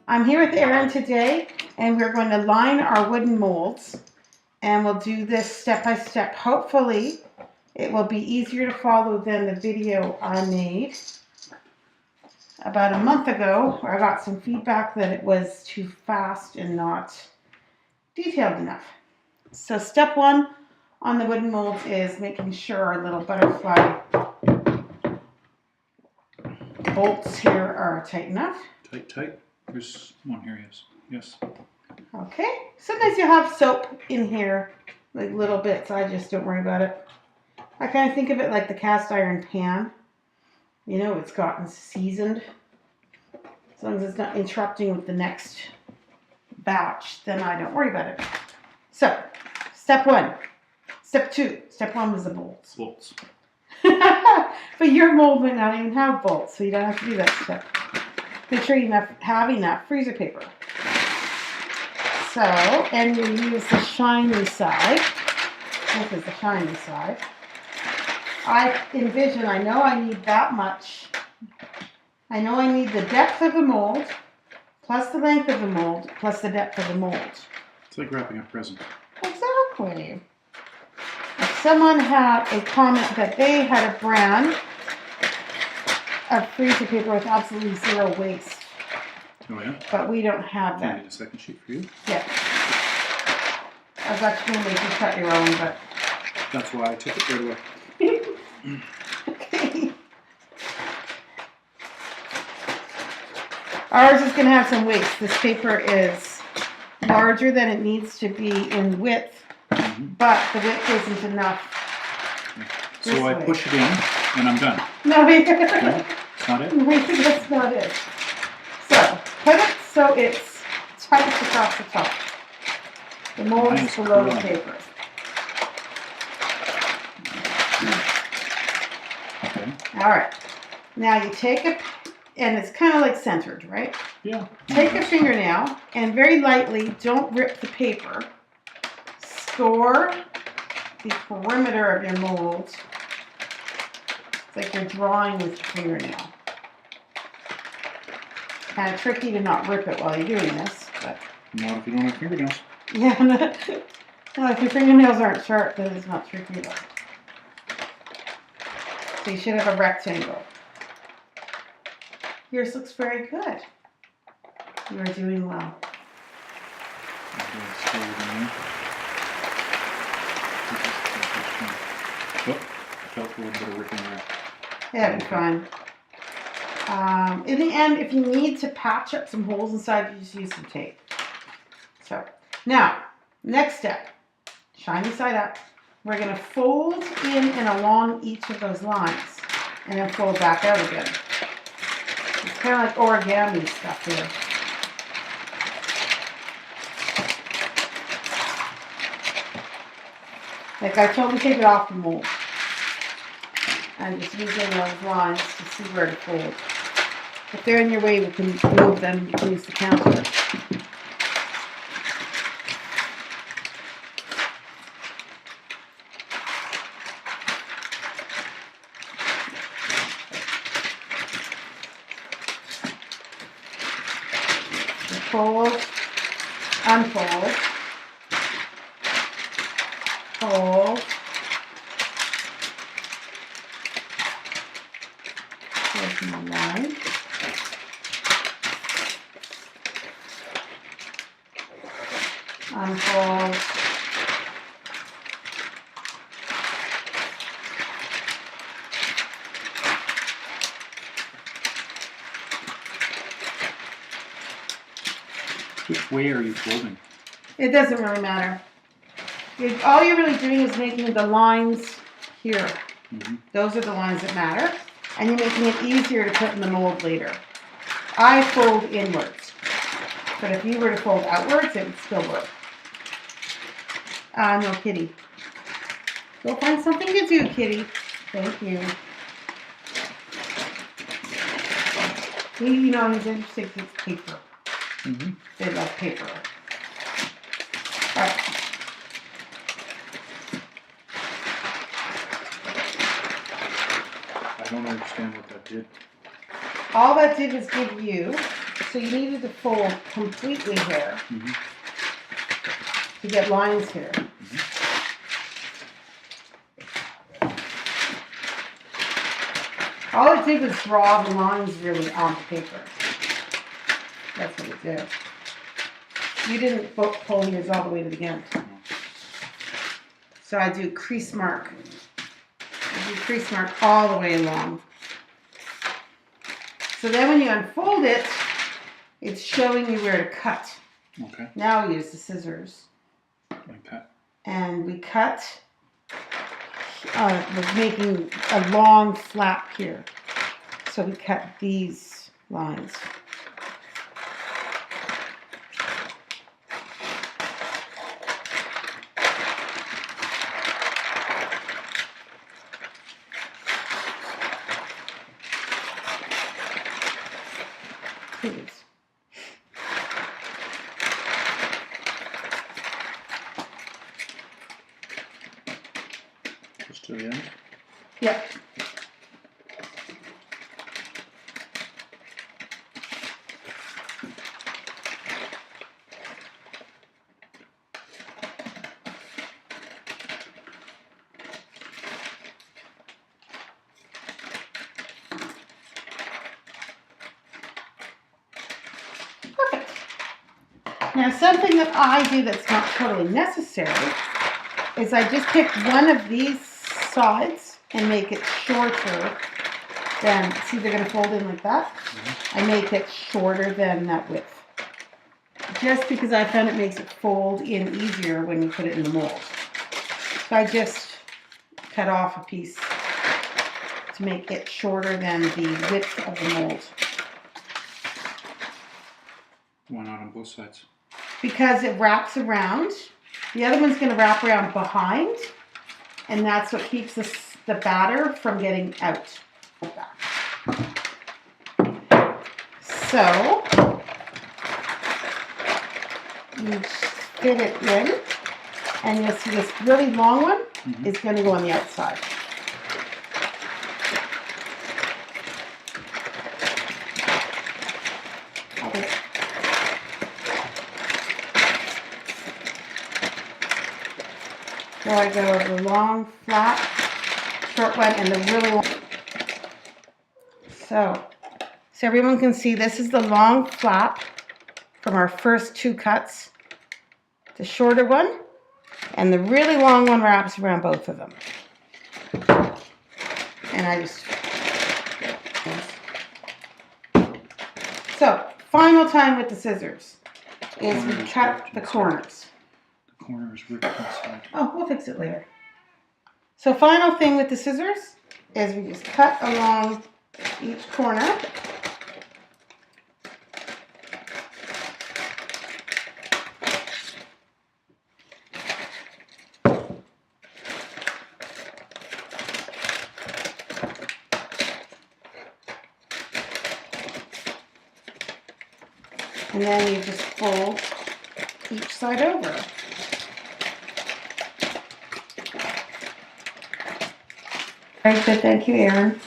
I'm here with Erin today, and we're going to line our wooden molds, and we'll do this step by step. Hopefully, it will be easier to follow than the video I made about a month ago, where I got some feedback that it was too fast and not detailed enough. So step one on the wooden molds is making sure our little butterfly bolts here are tight enough. Tight. There's one here, yes. Okay. Sometimes you'll have soap in here, like little bits. I just don't worry about it. I kind of think of it like the cast iron pan. You know, it's gotten seasoned. As long as it's not interrupting with the next batch, then I don't worry about it. So, step one. Step two. Step one was the bolts. Bolts. But your mold might not even have bolts, so you don't have to do that step. Make sure you have enough freezer paper. So, and you use the shiny side. This is the shiny side. I envision, I know I need that much. I know I need the depth of the mold, plus the length of the mold, plus the depth of the mold. It's like wrapping a present. Exactly. Someone had a comment that they had a brand of freezer paper with absolutely zero waste. Oh yeah? But we don't have Do you that. need a second sheet for you? Yeah. I was actually going to make you cut your own, but... That's why I took it right away. Okay. Ours is going to have some waste. This paper is larger than it needs to be in width, but the width isn't enough. So I push it in, and I'm done. No, No? It's not it? maybe that's not it. So, put it so it's tight across the top. The mold is Nice, below the cool. paper. Okay. All right. Now you take a, and it's kind of like centered, right? Yeah. Take a fingernail and very lightly, don't rip the paper. Score the perimeter of your mold. It's like you're drawing with your fingernail. Kind of tricky to not rip it while you're doing this, but Not if you don't have fingernails. yeah. No, if your fingernails aren't sharp, then it's not tricky though. So you should have a rectangle. Yours looks very good. You are doing well. Oh, I felt a little bit of ripping there. Yeah, it'll be fine. In the end, if you need to patch up some holes inside, you just use some tape. So, now, next step. Shiny side up. We're going to fold in and along each of those lines. And then fold back out again. It's kind of like origami stuff here. Like I told you, take it off the mold. I'm just using those lines to see where to fold. If they're in your way, we can move them. You can use the counter. Fold, unfold, fold. There's my line. Unfold. Which way are you folding? It doesn't really matter. All you're really doing is making the lines here. Those are the lines that matter. And you're making it easier to put in the mold later. I fold inwards. But if you were to fold outwards, it would still work. No, Kitty. Go find something to do, Kitty. Thank you. You know, he's interested in paper. They love paper. All right. I don't understand what that did. All that did was give you So you needed to fold completely here Mhm. to get lines here. All it did was draw the lines really onto paper. That's what it did. You didn't pull yours all the way to the end. So I do crease mark. I do crease mark all the way along. So then when you unfold it, it's showing you where to cut. Okay. Now we use the scissors. Like that. And we cut, we're making a long flap here. So we cut these lines. Please. Just to the end. Yep. Perfect. Now something that I do that's not totally necessary is I just pick one of these sides and make it shorter than, see they're going to fold in like that? I make it shorter than that width. Just because I found it makes it fold in easier when you put it in the mold. So I just cut off a piece to make it shorter than the width of the mold. Why not on both sides? Because it wraps around. The other one's going to wrap around behind, and that's what keeps the batter from getting out like that. So you fit it in, and you'll see this really long one is going to go on the outside. So I go with the long, flat, short one, and the really long. So everyone can see this is the long flap from our first two cuts. The shorter one, and the really long one wraps around both of them. And I just... So, final time with the scissors is we cut the corners. The corner is ripped inside. Oh, we'll fix it later. So final thing with the scissors is we just cut along each corner. And then you just fold each side over. Very good, thank you, Erin.